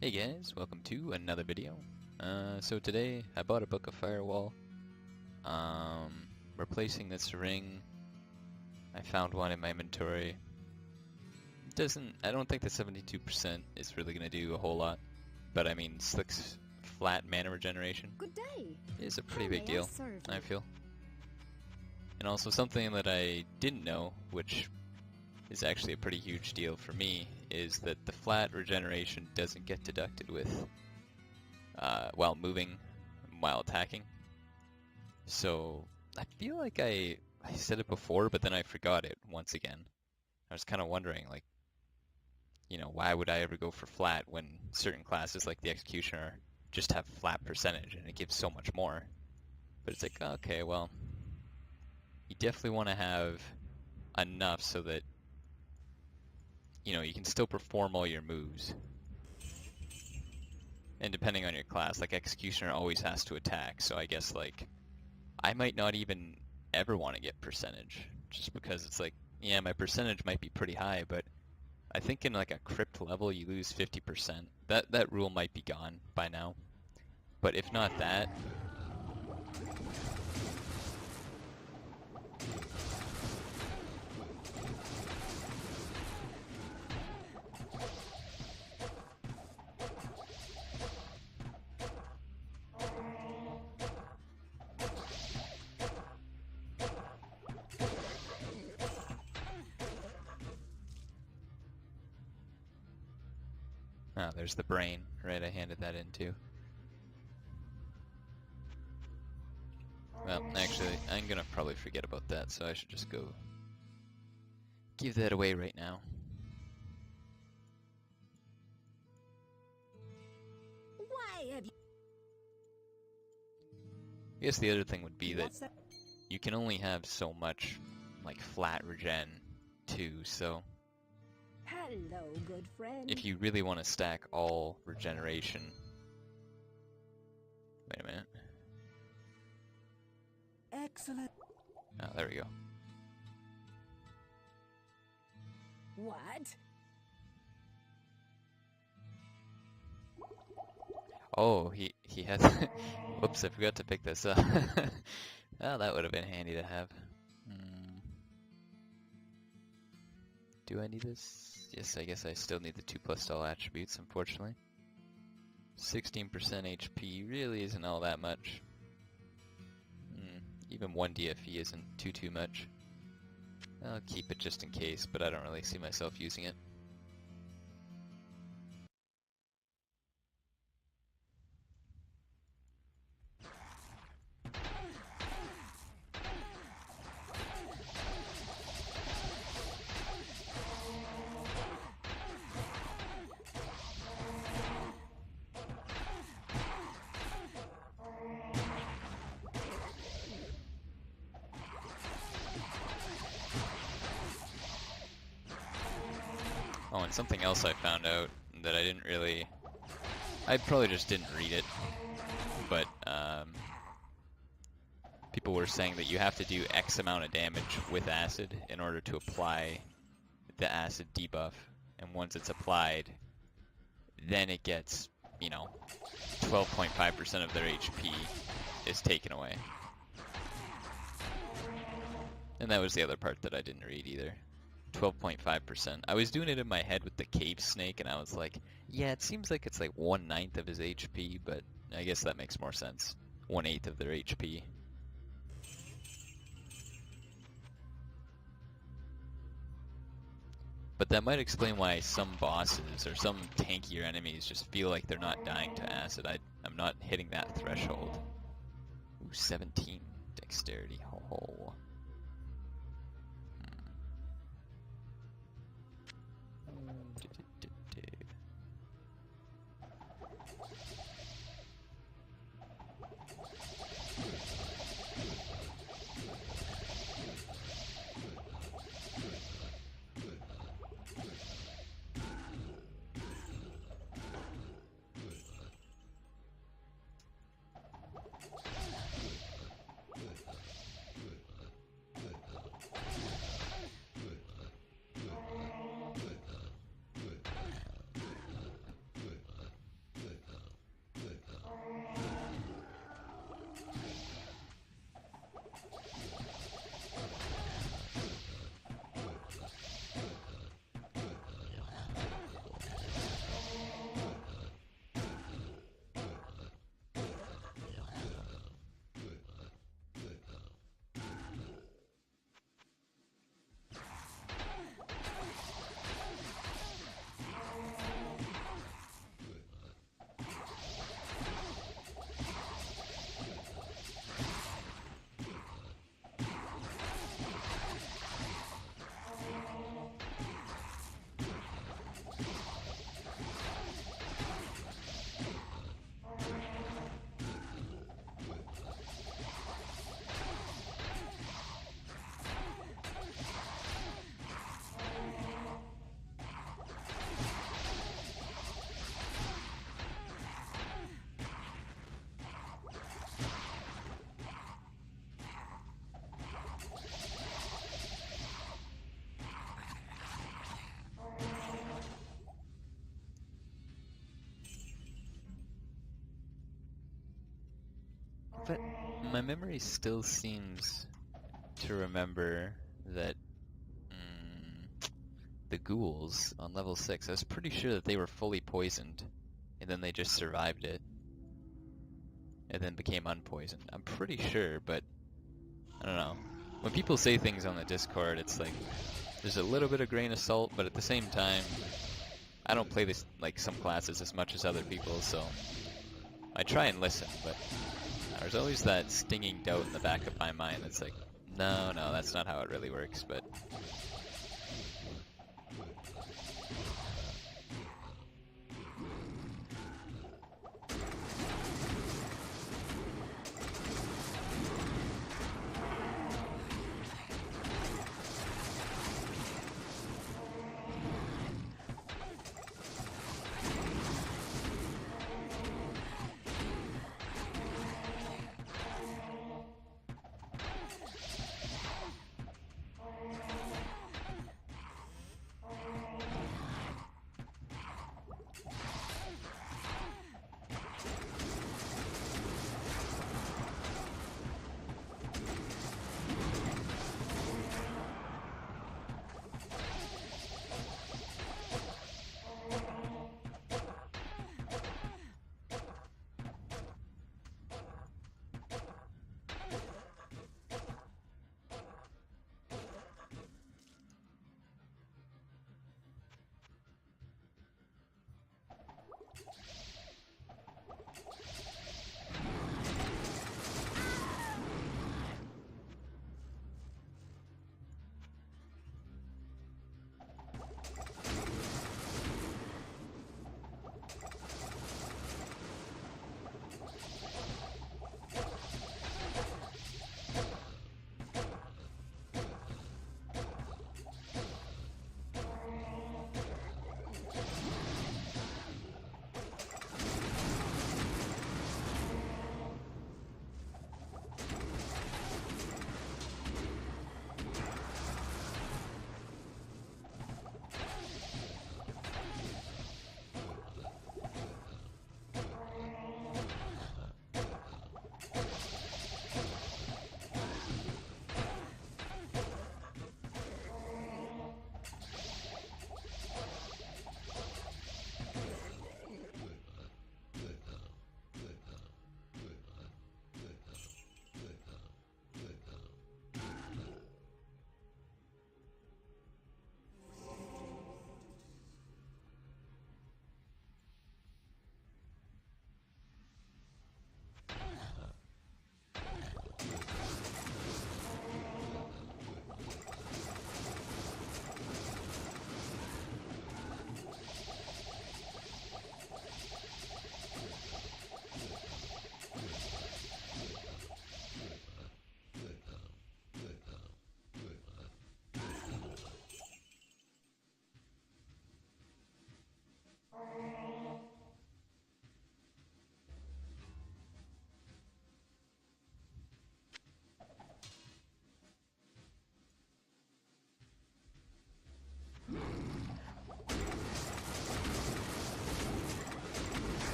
Hey guys, welcome to another video. So today I bought a book of firewall. Replacing this ring. I found one in my inventory. I don't think the 72% is really gonna do a whole lot. But I mean, Slick's flat mana regeneration Good day. is a pretty big deal, I feel. And also something that I didn't know, which is actually a pretty huge deal for me, is that the flat regeneration doesn't get deducted with while moving, while attacking. So I feel like I said it before, but then I forgot it once again. I was kind of wondering, like, why would I ever go for flat when certain classes like the Executioner just have flat percentage and it gives so much more? But it's like, okay, well, you definitely want to have enough so that you can still perform all your moves. And depending on your class, like Executioner always has to attack, so I guess like I might not even ever want to get percentage, just because it's like, yeah, my percentage might be pretty high, but I think in like a crypt level you lose 50%. That rule might be gone by now. But if not that, oh, there's the brain, right? I handed that in too. Well, actually, I'm gonna probably forget about that, so I should just go give that away right now. Why have you... I guess the other thing would be that you can only have so much, like, flat regen, too, so Hello, good friend. if you really want to stack all regeneration... Wait a minute. Excellent. Oh, there we go. What? Oh, he had... Whoops, I forgot to pick this up. Oh, that would have been handy to have. Do I need this? Yes, I guess I still need the 2+ all attributes, unfortunately. 16% HP really isn't all that much. Even 1 DFE isn't too much. I'll keep it just in case, but I don't really see myself using it. Oh, and something else I found out that I probably just didn't read it, but people were saying that you have to do X amount of damage with acid in order to apply the acid debuff, and once it's applied, then it gets, 12.5% of their HP is taken away. And that was the other part that I didn't read either. 12.5%. I was doing it in my head with the cave snake, and I was like, yeah, it seems like it's like 1/9 of his HP, but I guess that makes more sense. 1/8 of their HP. But that might explain why some bosses or some tankier enemies just feel like they're not dying to acid. I'm not hitting that threshold. Ooh, 17 dexterity. Ho ho. But my memory still seems to remember that the ghouls on level 6, I was pretty sure that they were fully poisoned, and then they just survived it, and then became unpoisoned. I'm pretty sure, but I don't know. When people say things on the Discord, it's like, there's a little bit of grain of salt, but at the same time, I don't play this, like, some classes as much as other people, so I try and listen, but there's always that stinging doubt in the back of my mind that's like, no, that's not how it really works, but...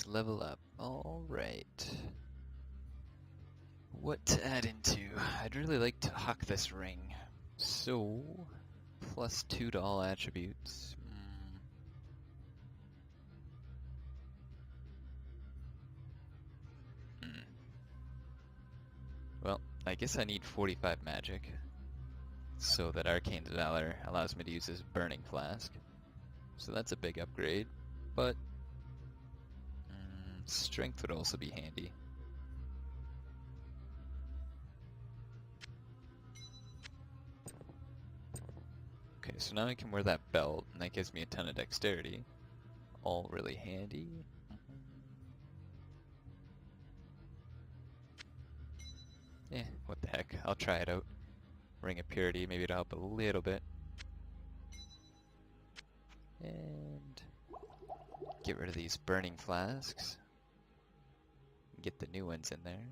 level up. Alright. What to add into? I'd really like to huck this ring. So, +2 to all attributes. Well, I guess I need 45 magic, so that Arcane Valor allows me to use this Burning Flask. So that's a big upgrade, but Strength would also be handy. Okay, so now I can wear that belt, and that gives me a ton of dexterity. All really handy. Eh, what the heck, I'll try it out. Ring of Purity, maybe it'll help a little bit. And get rid of these burning flasks. Get the new ones in there.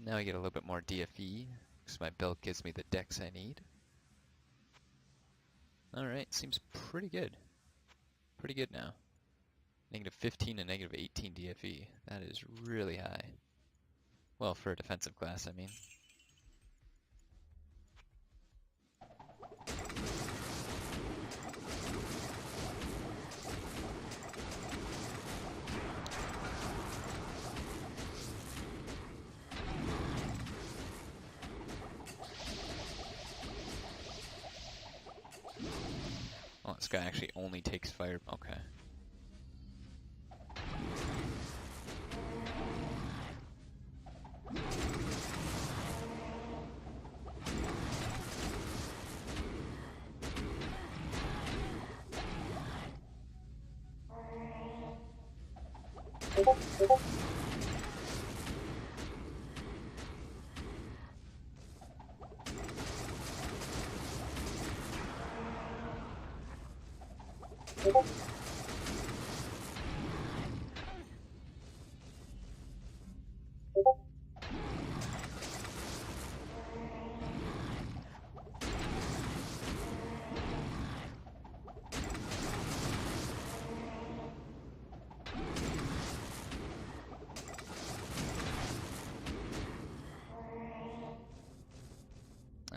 Now I get a little bit more DFE, because my belt gives me the dex I need. Alright, seems pretty good. Pretty good now. -15 and -18 DFE. That is really high. Well, for a defensive class, I mean. Oh, this guy actually only takes fire. Okay.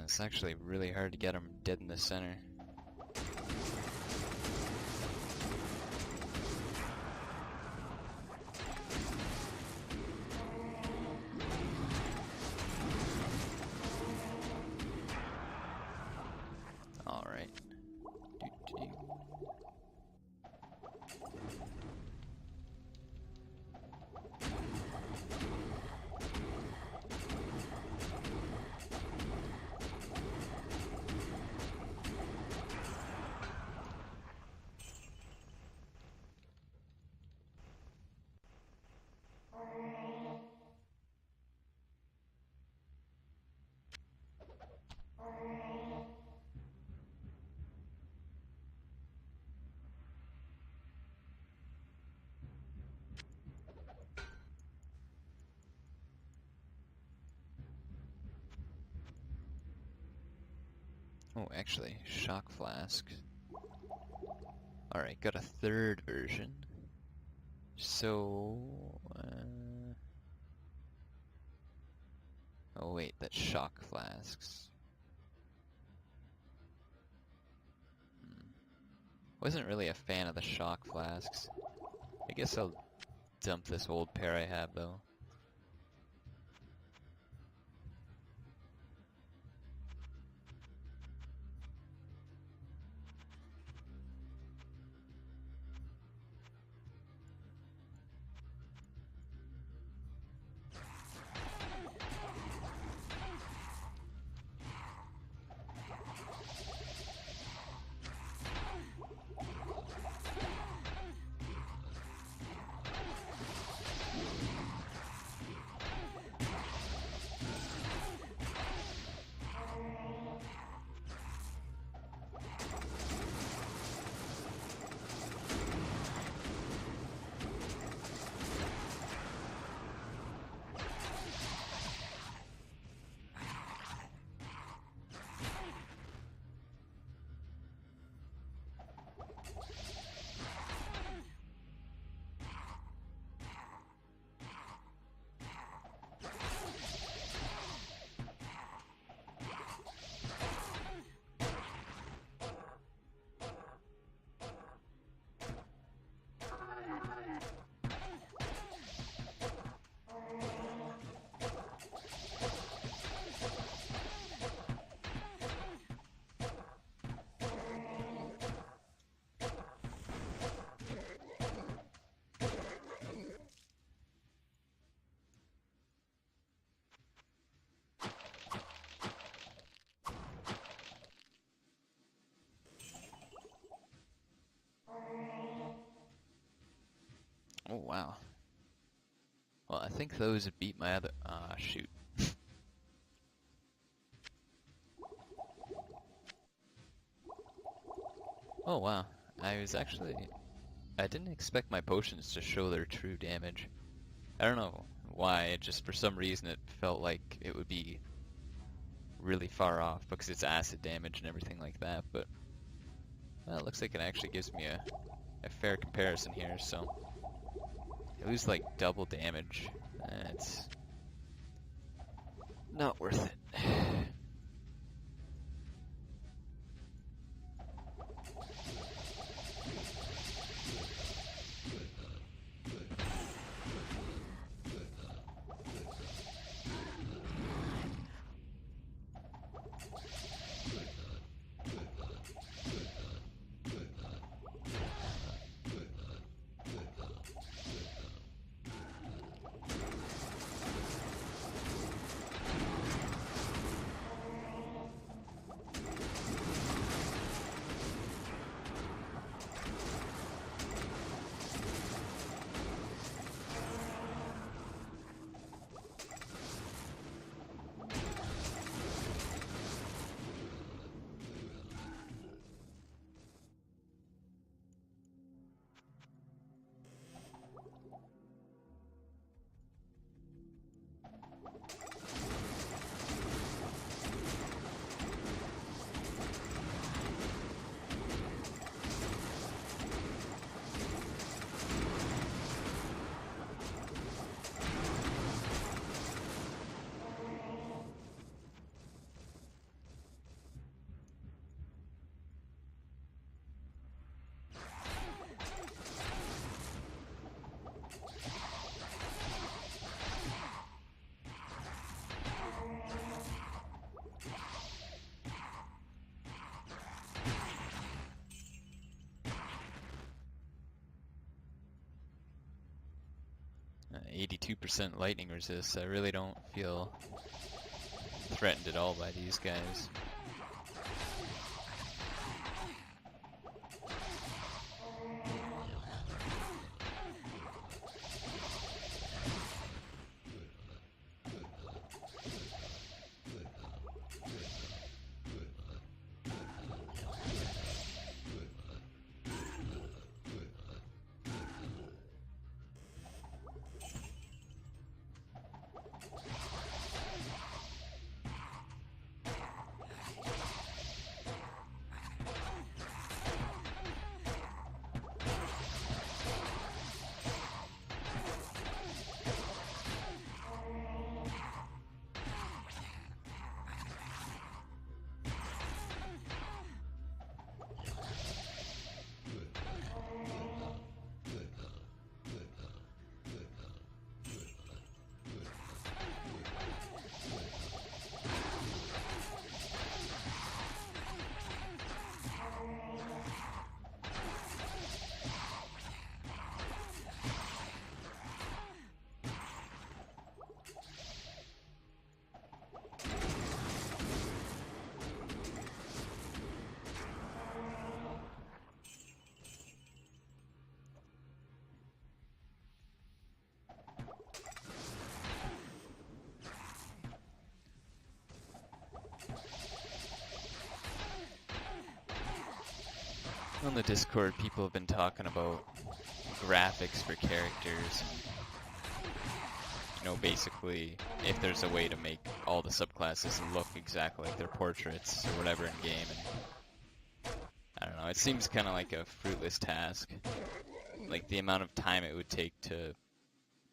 It's actually really hard to get him dead in the center. Alright. Oh, actually, shock flask. Alright, got a third version. So, oh wait, that's shock flasks. Wasn't really a fan of the shock flasks. I guess I'll dump this old pair I have though. wow. Well, I think those would beat my other... Ah, shoot. Oh, wow. I didn't expect my potions to show their true damage. I don't know why, it just for some reason it felt like it would be really far off because it's acid damage and everything like that, but well, it looks like it actually gives me a fair comparison here, so I lose like double damage. It's not worth it. 82% lightning resist. I really don't feel threatened at all by these guys. On the Discord, people have been talking about graphics for characters. You know, basically, if there's a way to make all the subclasses look exactly like their portraits or whatever in game. And I don't know, it seems kind of like a fruitless task. Like the amount of time it would take to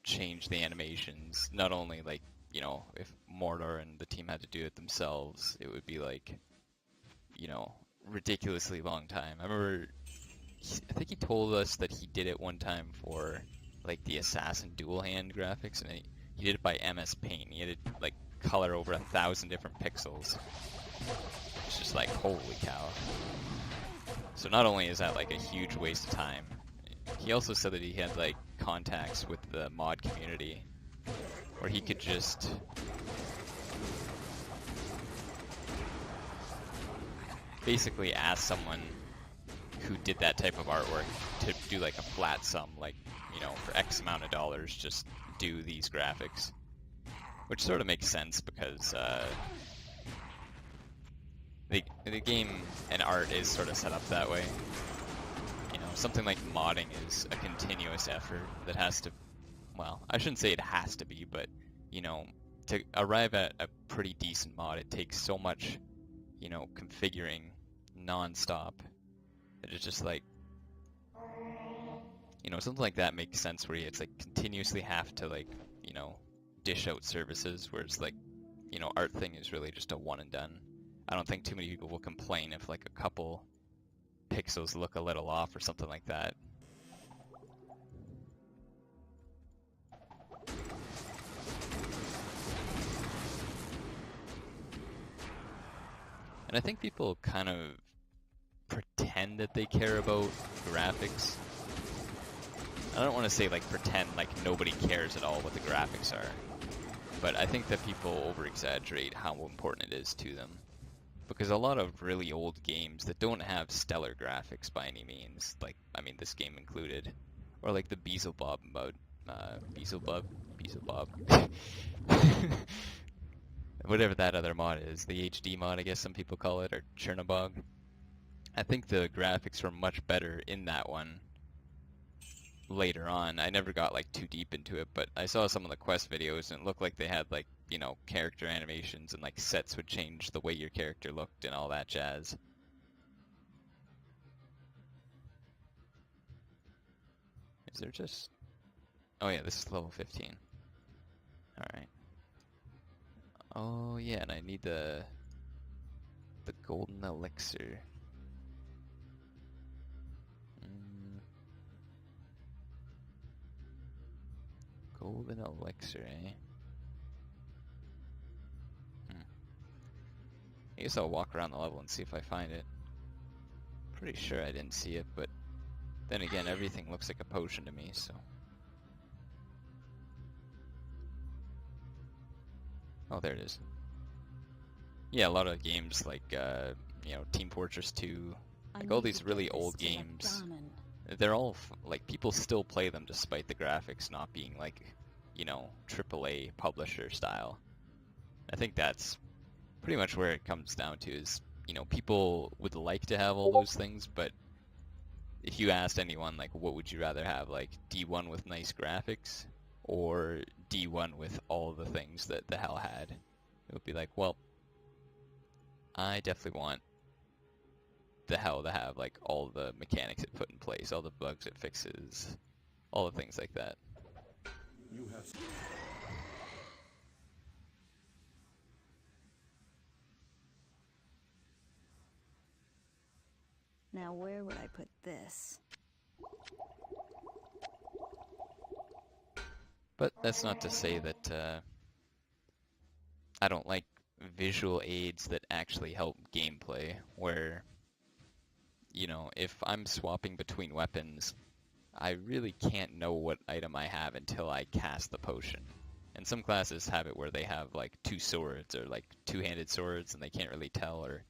change the animations, not only like, you know, if Mordor and the team had to do it themselves, it would be like, you know, ridiculously long time. I remember, I think he told us that he did it one time for like the Assassin dual hand graphics, and he did it by MS Paint. He had to like color over 1,000 different pixels. It's just like, holy cow. So not only is that like a huge waste of time, he also said that he had like contacts with the mod community where he could just basically ask someone who did that type of artwork to do like a flat sum, like, you know, for X amount of dollars, just do these graphics. Which sort of makes sense because the game and art is sort of set up that way. You know, something like modding is a continuous effort that has to, well, I shouldn't say it has to be, but, you know, to arrive at a pretty decent mod, it takes so much, you know, configuring non-stop. It's just like, you know, something like that makes sense where it's like continuously have to, like, you know, dish out services, whereas like, you know, art thing is really just a one and done. I don't think too many people will complain if like a couple pixels look a little off or something like that. And I think people kind of pretend that they care about graphics. I don't want to say like pretend like nobody cares at all what the graphics are, but I think that people over-exaggerate how important it is to them. Because a lot of really old games that don't have stellar graphics by any means, like, I mean, this game included, or like the Beelzebub mode, Beelzebub, whatever that other mod is, the HD mod, I guess some people call it, or Chernobog. I think the graphics were much better in that one later on. I never got like too deep into it, but I saw some of the quest videos and it looked like they had like, you know, character animations and like sets would change the way your character looked and all that jazz. Is there just... Oh yeah, this is level 15. Alright. Oh yeah, and I need the golden elixir. Golden elixir, eh? I guess I'll walk around the level and see if I find it. Pretty sure I didn't see it, but then again, everything looks like a potion to me, so... Oh, there it is. Yeah, a lot of games like, you know, Team Fortress 2, like all these really old games, they're all, like, people still play them despite the graphics not being, like, you know, AAA publisher style. I think that's pretty much where it comes down to is, you know, people would like to have all those things, but if you asked anyone, like, what would you rather have, like, D1 with nice graphics, or D1 with all the things that Thehell had? It would be like, well, I definitely want Thehell to have, like, all the mechanics it put in place, all the bugs it fixes, all the things like that. You have... Now where would I put this? But that's not to say that I don't like visual aids that actually help gameplay, where, you know, if I'm swapping between weapons, I really can't know what item I have until I cast the potion. And some classes have it where they have like two swords or like two-handed swords and they can't really tell, or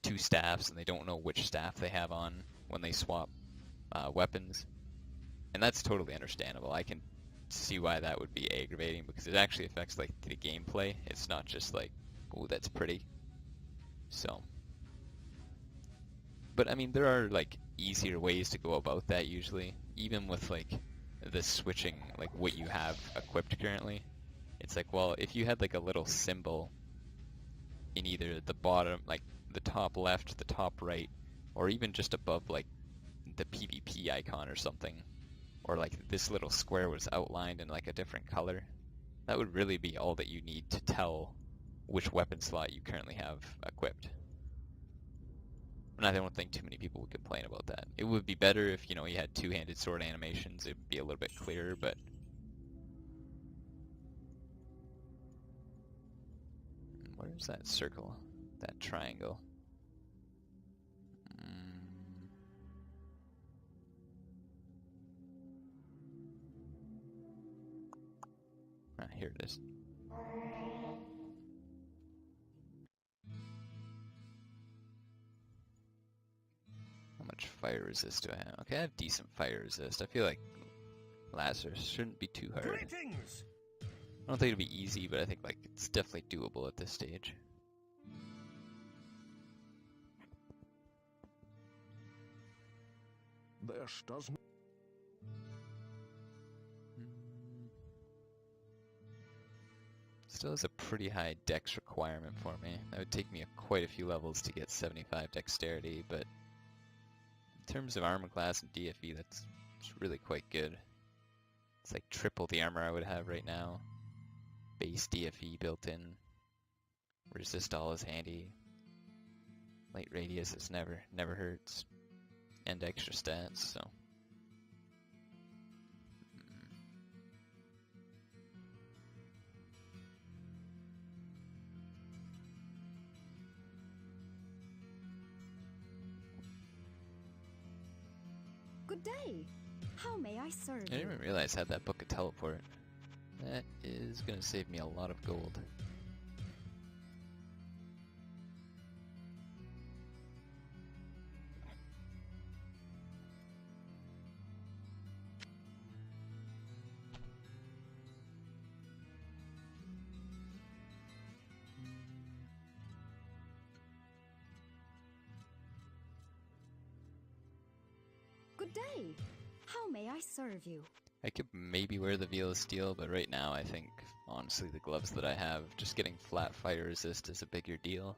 two staffs and they don't know which staff they have on when they swap weapons. And that's totally understandable. I can see why that would be aggravating because it actually affects like the gameplay. It's not just like, oh, that's pretty. So, but I mean, there are like easier ways to go about that usually, even with like the switching, like what you have equipped currently. It's like, well, if you had like a little symbol in either the bottom, like the top left, the top right, or even just above like the PvP icon or something, or like this little square was outlined in like a different color, that would really be all that you need to tell which weapon slot you currently have equipped. And I don't think too many people would complain about that. It would be better if, you know, you had two-handed sword animations, it would be a little bit clearer, but... Where's that circle? That triangle? Here it is. How much much fire resist do I have? Okay, I have decent fire resist. I feel like Lazarus shouldn't be too hard. Greetings. I don't think it'll be easy, but I think like it's definitely doable at this stage. This doesn't. Still has a pretty high dex requirement for me. That would take me quite a few levels to get 75 dexterity, but in terms of armor class and DFE, that's really quite good. It's like triple the armor I would have right now. Base DFE built in. Resist all is handy. Light radius is never hurts. And extra stats, so. Good day. How may I serve I you? didn't even realize I had that book of teleport. That is gonna save me a lot of gold. Good day. How may I serve you? I could maybe wear the Veil of Steel, but right now I think, honestly, the gloves that I have, just getting flat fire resist is a bigger deal.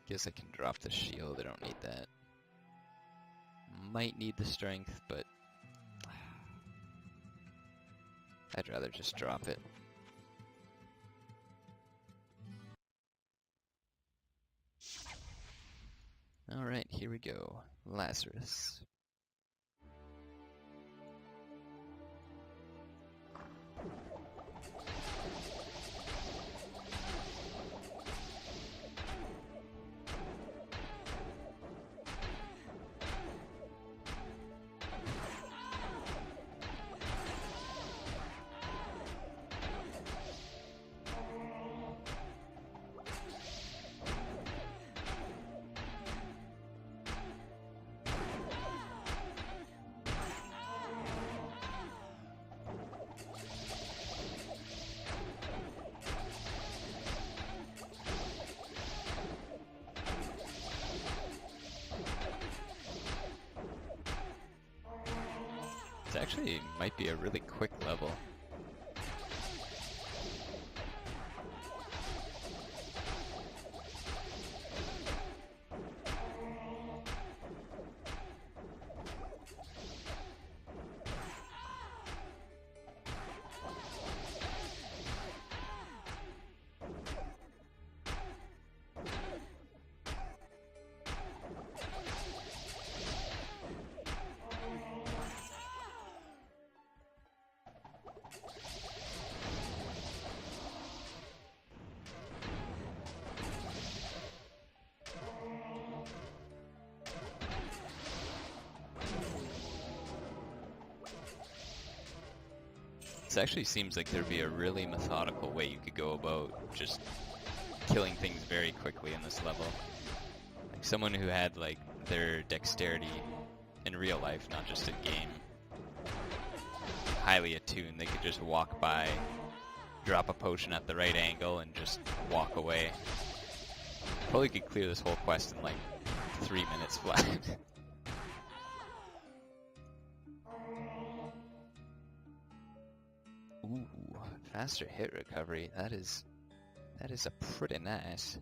Guess I can drop the shield, I don't need that. Might need the strength, but I'd rather just drop it. Alright, here we go. Lazarus. It actually might be a really quick level. This actually seems like there'd be a really methodical way you could go about just killing things very quickly in this level. Like someone who had like their dexterity in real life, not just in game, highly attuned, they could just walk by, drop a potion at the right angle, and just walk away. Probably could clear this whole quest in like 3 minutes flat. Ooh, faster hit recovery. That is a pretty nice.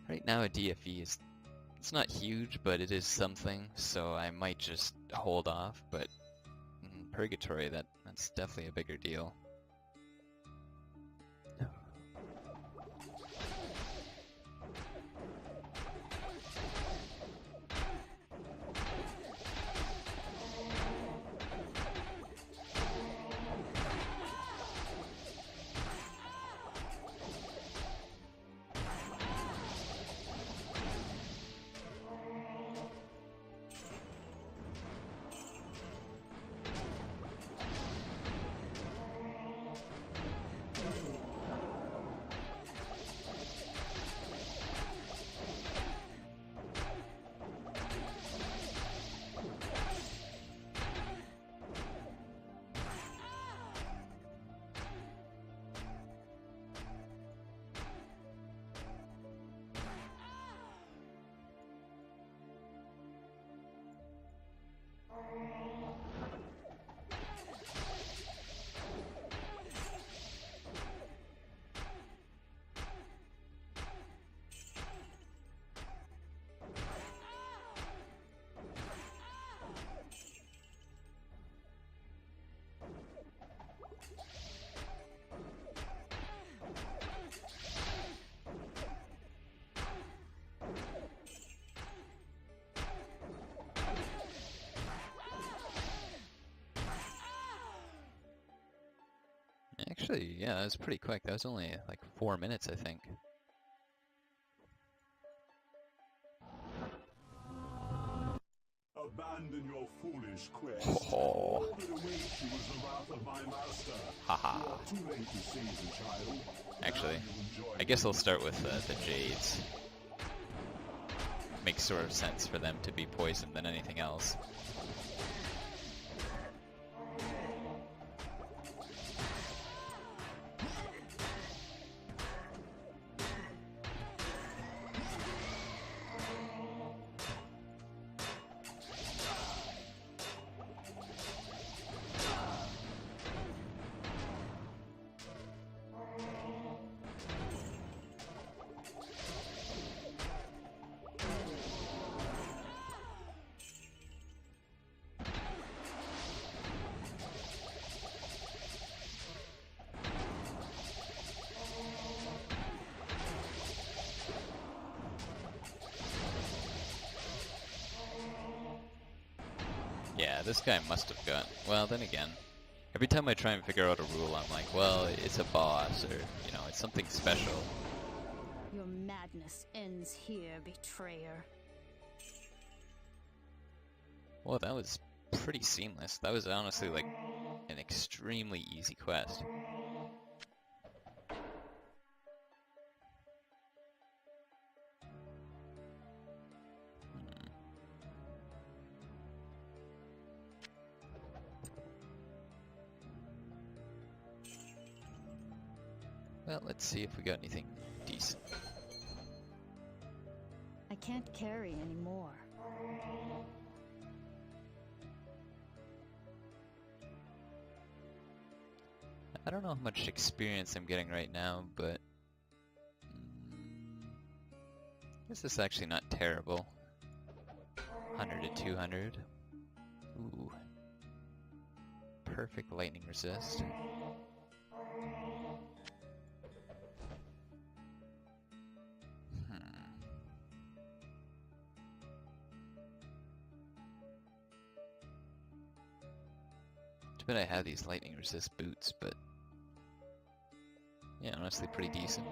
Right now a DFE is, it's not huge, but it is something, so I might just hold off, but in Purgatory that's definitely a bigger deal. Actually, yeah, that was pretty quick. That was only like 4 minutes, I think. Abandon your foolish quest. Oh. All that awaits you is the wrath of my master. Haha. You are too late to save the child. Actually, Now you enjoy I guess I'll start with the Jades. Makes sort of sense for them to be poisoned than anything else. Yeah, this guy must have got... Well, then again, every time I try and figure out a rule, I'm like, well, it's a boss, or, you know, it's something special. Your madness ends here, betrayer. Well, that was pretty seamless. That was honestly, like, an extremely easy quest. Well, let's see if we got anything decent. I can't carry anymore. I don't know how much experience I'm getting right now, but I guess this is actually not terrible. 100 to 200. Ooh. Perfect lightning resist. Too bad I have these lightning resist boots, but yeah, honestly pretty decent.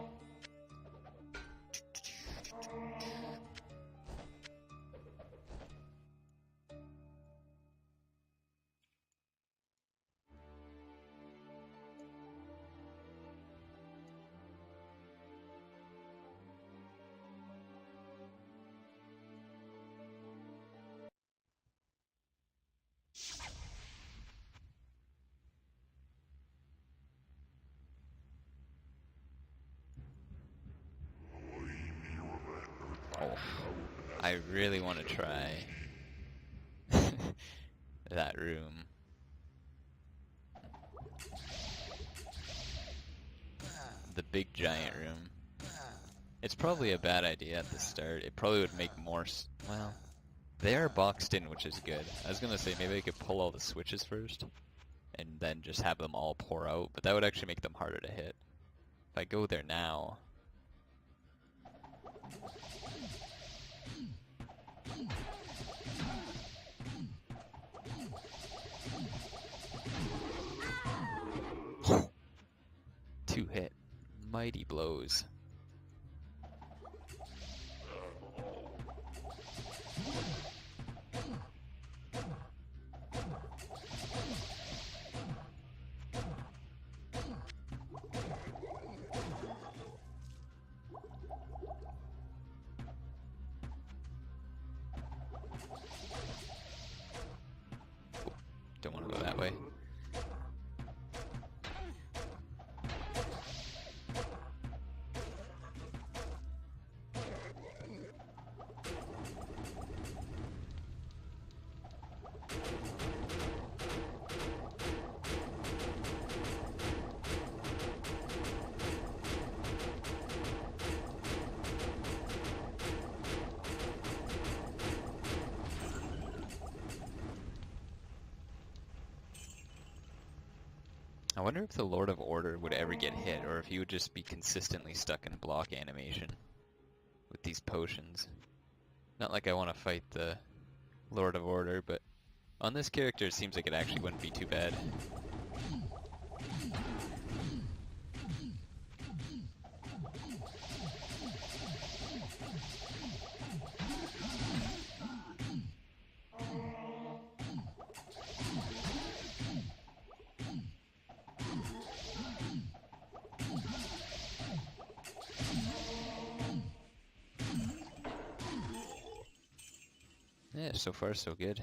Oh, I really want to try that room. The big giant room. It's probably a bad idea at the start. It probably would make more well, they are boxed in, which is good. I was gonna say maybe I could pull all the switches first and then just have them all pour out, but that would actually make them harder to hit. If I go there now... Two hit. Mighty blows. Don't want to go that way. I wonder if the Lord of Order would ever get hit, or if he would just be consistently stuck in block animation with these potions. Not like I want to fight the Lord of Order, but on this character it seems like it actually wouldn't be too bad. Yeah, so far so good.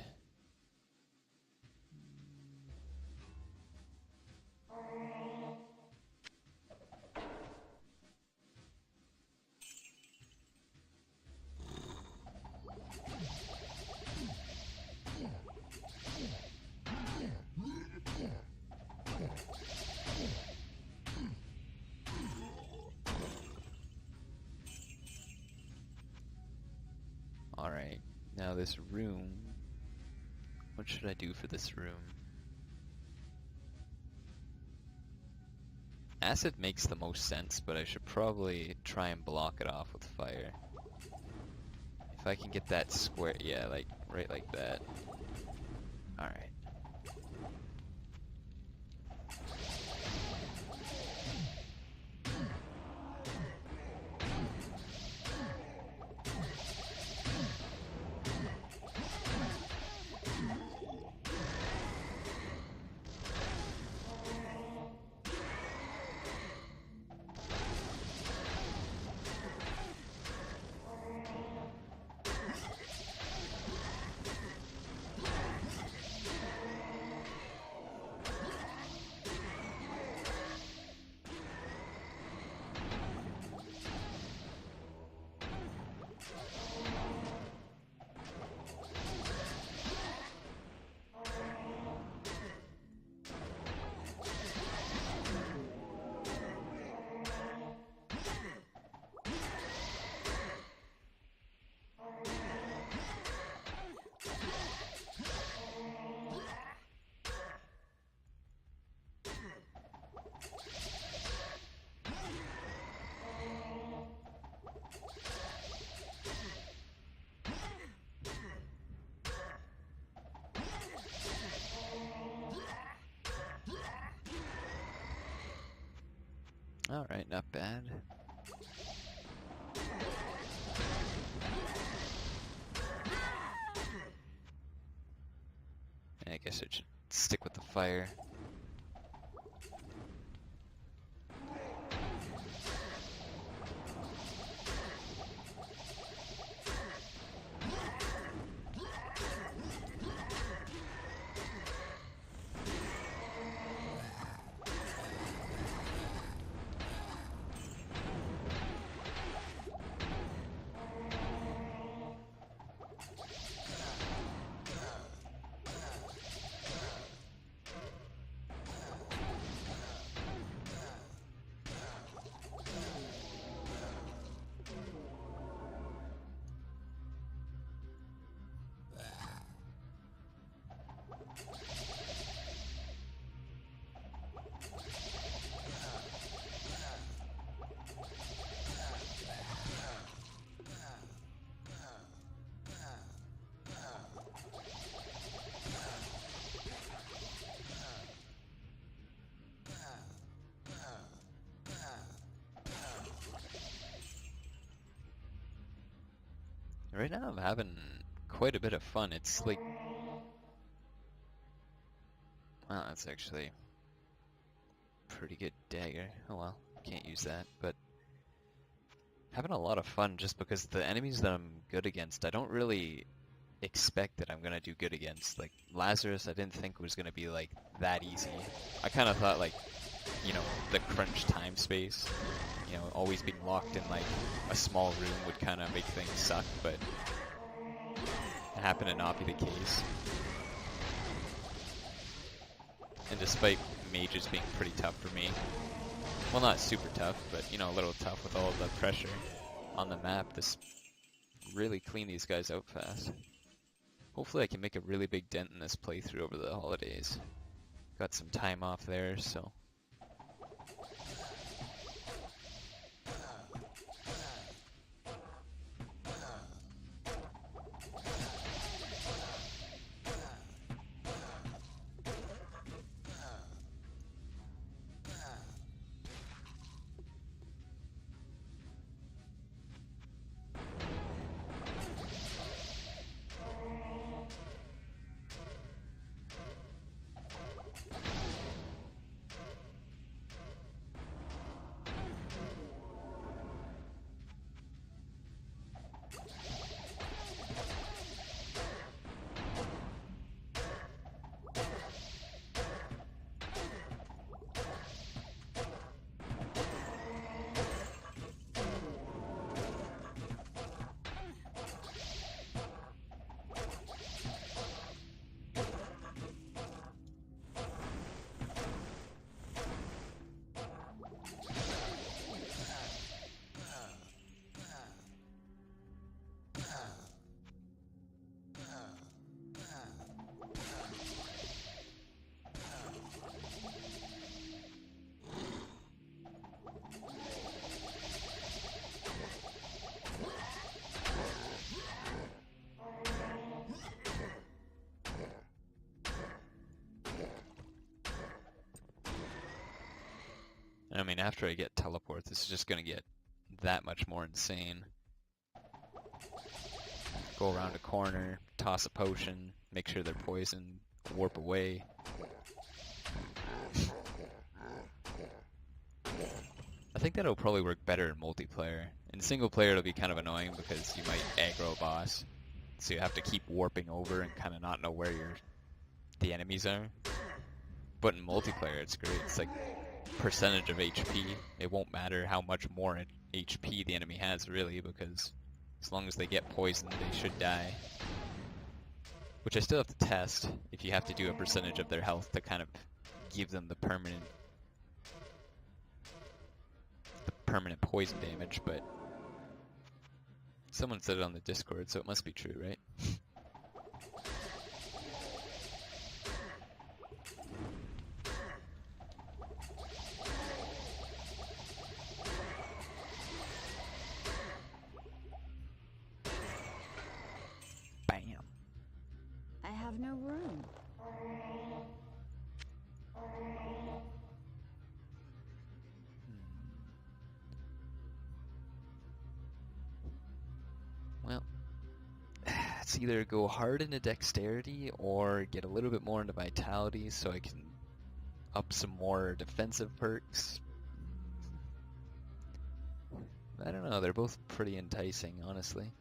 Alright, now this room. What should I do for this room? Acid makes the most sense, but I should probably try and block it off with fire. If I can get that square, yeah, like right like that. Alright. Alright, not bad. I guess I should stick with the fire. Right now I'm having quite a bit of fun. It's like... Wow, that's actually a pretty good dagger. Oh well, can't use that, but... Having a lot of fun just because the enemies that I'm good against, I don't really expect that I'm gonna do good against. Like, Lazarus I didn't think was gonna be like that easy. I kind of thought like, you know, the crunch time space, you know, always being locked in like a small room would kind of make things suck, but it happened to not be the case. And despite mages being pretty tough for me, well, not super tough, but you know, a little tough with all the pressure on the map, this really clean these guys out fast. Hopefully I can make a really big dent in this playthrough over the holidays. Got some time off there, so I mean, after I get teleport, this is just gonna get that much more insane. Go around a corner, toss a potion, make sure they're poisoned, warp away. I think that'll probably work better in multiplayer. In single player, it'll be kind of annoying because you might aggro a boss, so you have to keep warping over and kind of not know where the enemies are. But in multiplayer, it's great. It's like percentage of HP. It won't matter how much more HP the enemy has, really, because as long as they get poisoned, they should die. Which I still have to test if you have to do a percentage of their health to kind of give them the permanent poison damage, but someone said it on the Discord, so it must be true, right? Bam. I have no room. Well, it's either go hard into dexterity or get a little bit more into vitality so I can up some more defensive perks. I don't know, they're both pretty enticing, honestly.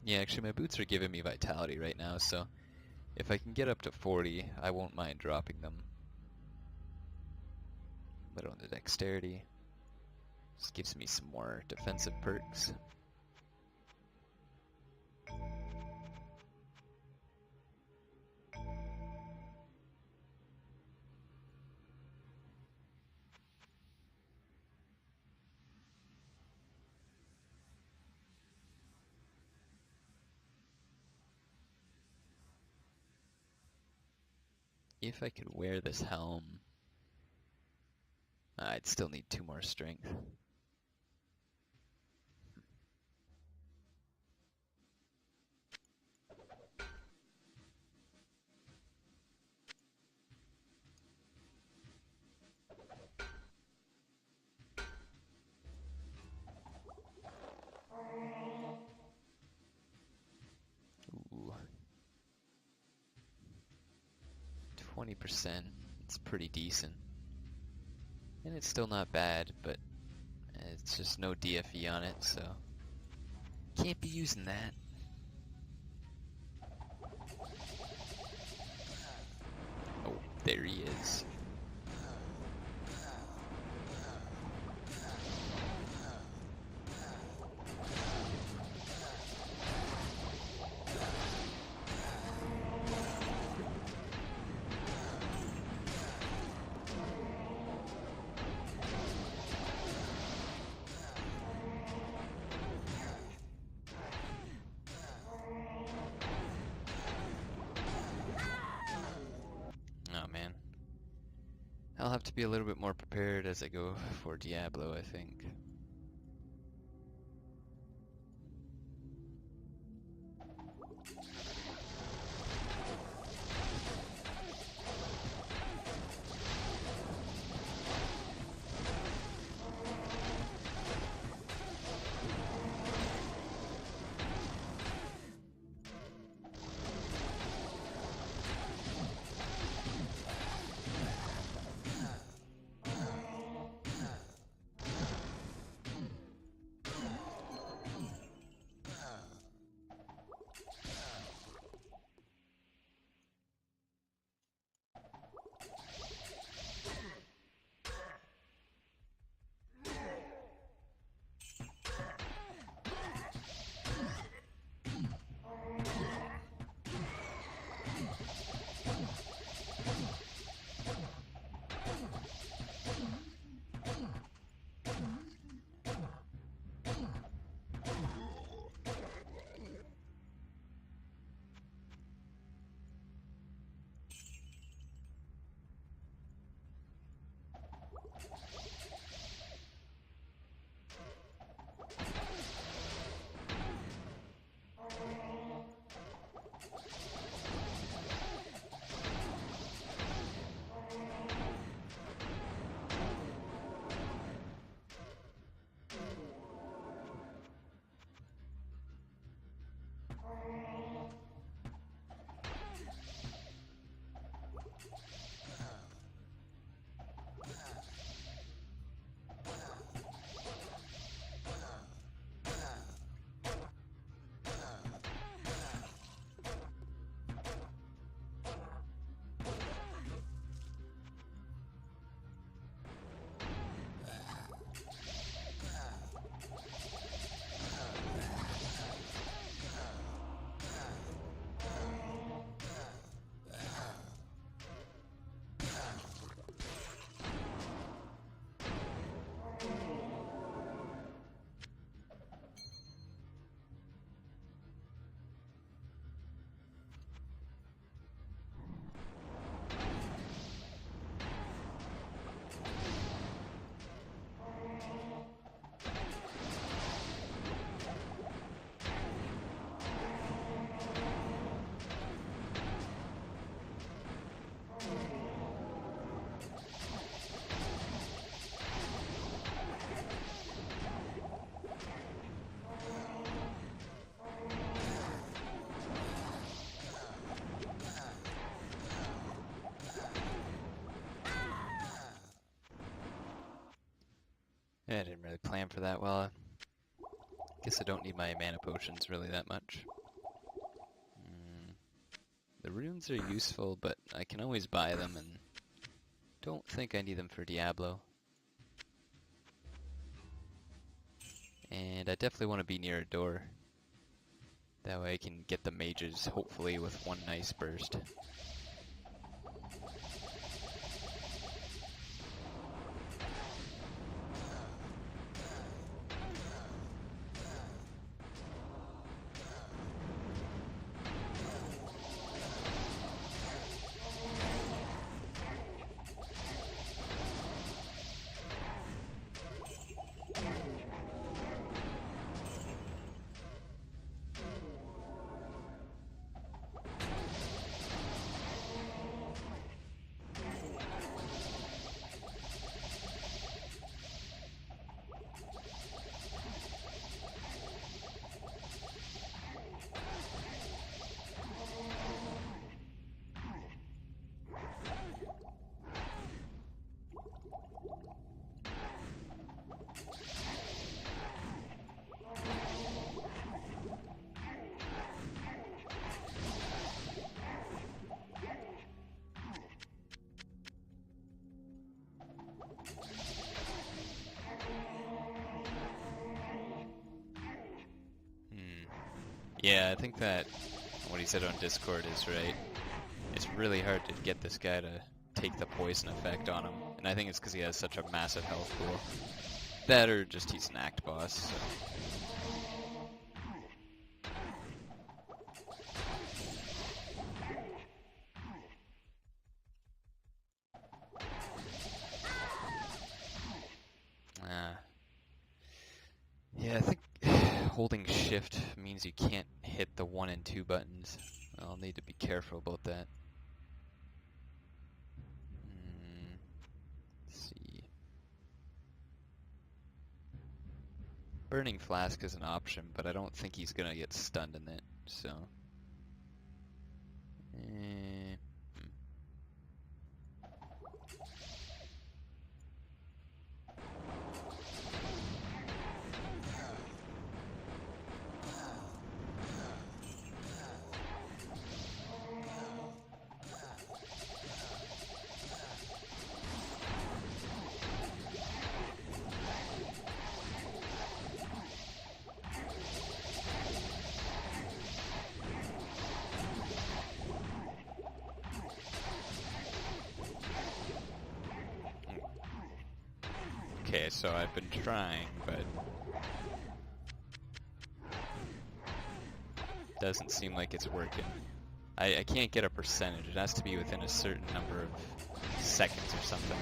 Yeah, actually my boots are giving me vitality right now, so if I can get up to 40, I won't mind dropping them. Little into dexterity. Just gives me some more defensive perks. If I could wear this helm, I'd still need 2 more strength. Ooh. 20%. It's pretty decent. And it's still not bad, but it's just no DFE on it, so can't be using that. Oh, there he is. Oh man. I'll have to be a little bit more prepared as I go for Diablo, I think. I didn't really plan for that well. Guess I don't need my mana potions really that much. The runes are useful, but I can always buy them, and don't think I need them for Diablo. And I definitely want to be near a door. That way I can get the mages, hopefully, with one nice burst. Yeah, I think that what he said on Discord is right. It's really hard to get this guy to take the poison effect on him, and I think it's because he has such a massive health pool. That or just he's an act boss, so. Yeah, I think holding shift means you can't hit the 1 and 2 buttons. I'll need to be careful about that. Let's see. Burning Flask is an option, but I don't think he's gonna get stunned in it, so. Okay, so I've been trying, but doesn't seem like it's working. I can't get a percentage. It has to be within a certain number of seconds or something.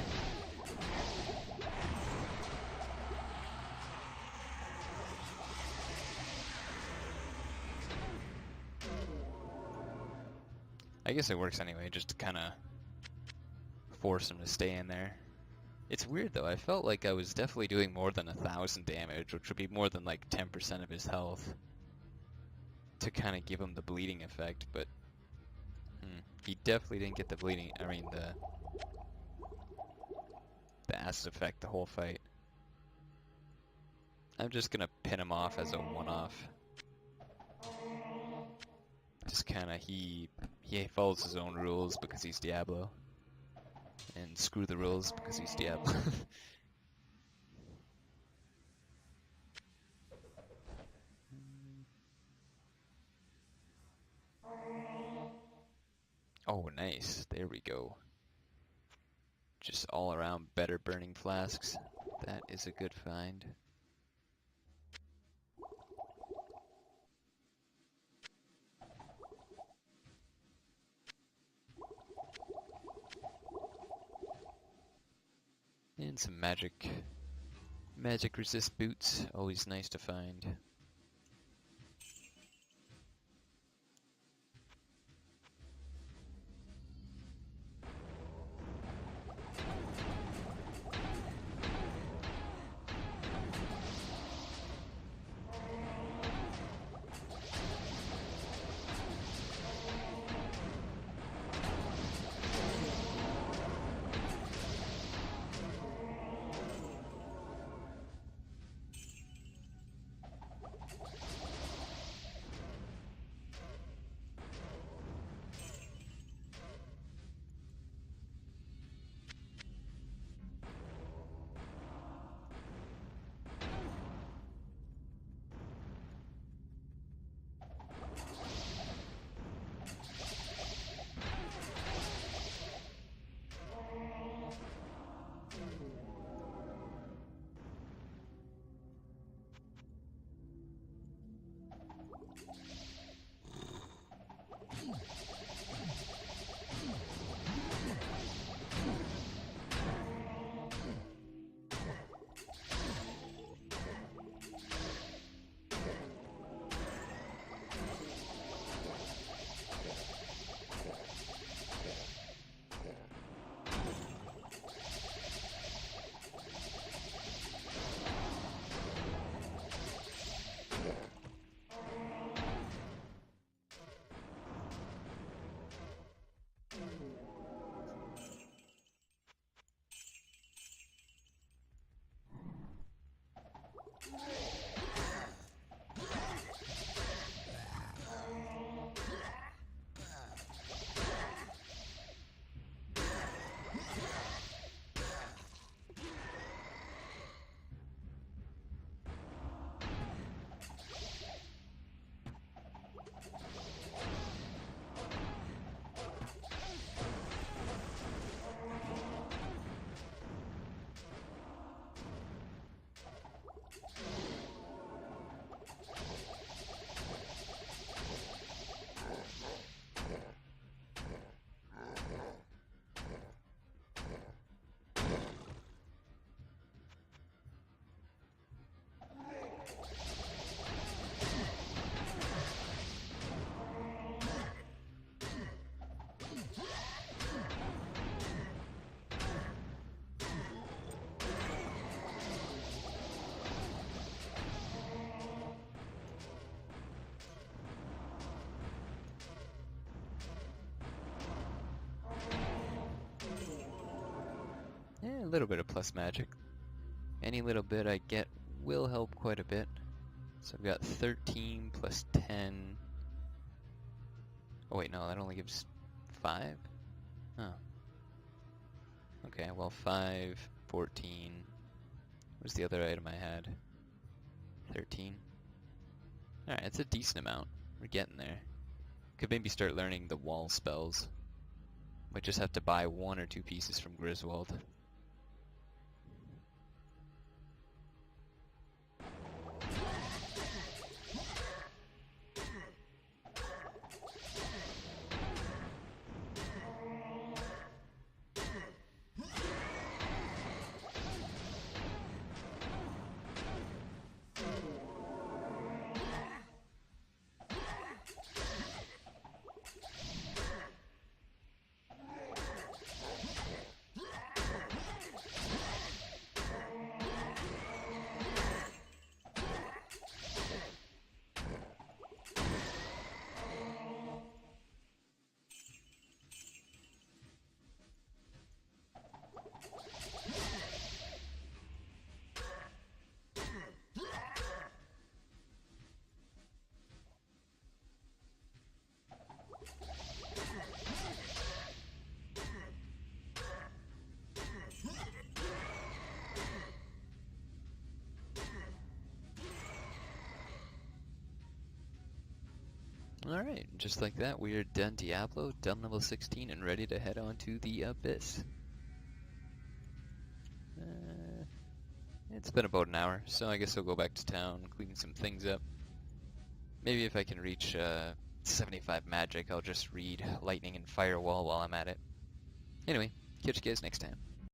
I guess it works anyway, just to kind of force him to stay in there. It's weird though, I felt like I was definitely doing more than 1,000 damage, which would be more than like 10% of his health, to kind of give him the bleeding effect, but he definitely didn't get the bleeding, the acid effect the whole fight. I'm just gonna pin him off as a one-off. Just kinda, he follows his own rules because he's Diablo. And screw the rules because he's Diablo. Oh, nice. There we go. Just all around better burning flasks. That is a good find. And some magic resist boots, always nice to find. little bit of plus magic. Any little bit I get will help quite a bit. So I've got 13 plus 10. Oh wait, no, that only gives 5? Oh. Okay, well 5, 14. What's the other item I had? 13. Alright, it's a decent amount. We're getting there. Could maybe start learning the wall spells. Might just have to buy 1 or 2 pieces from Griswold. Alright, just like that, we are done Diablo, done level 16, and ready to head on to the Abyss. It's been about an hour, so I guess I'll go back to town, clean some things up. Maybe if I can reach 75 magic, I'll just read Lightning and Firewall while I'm at it. Anyway, catch you guys next time.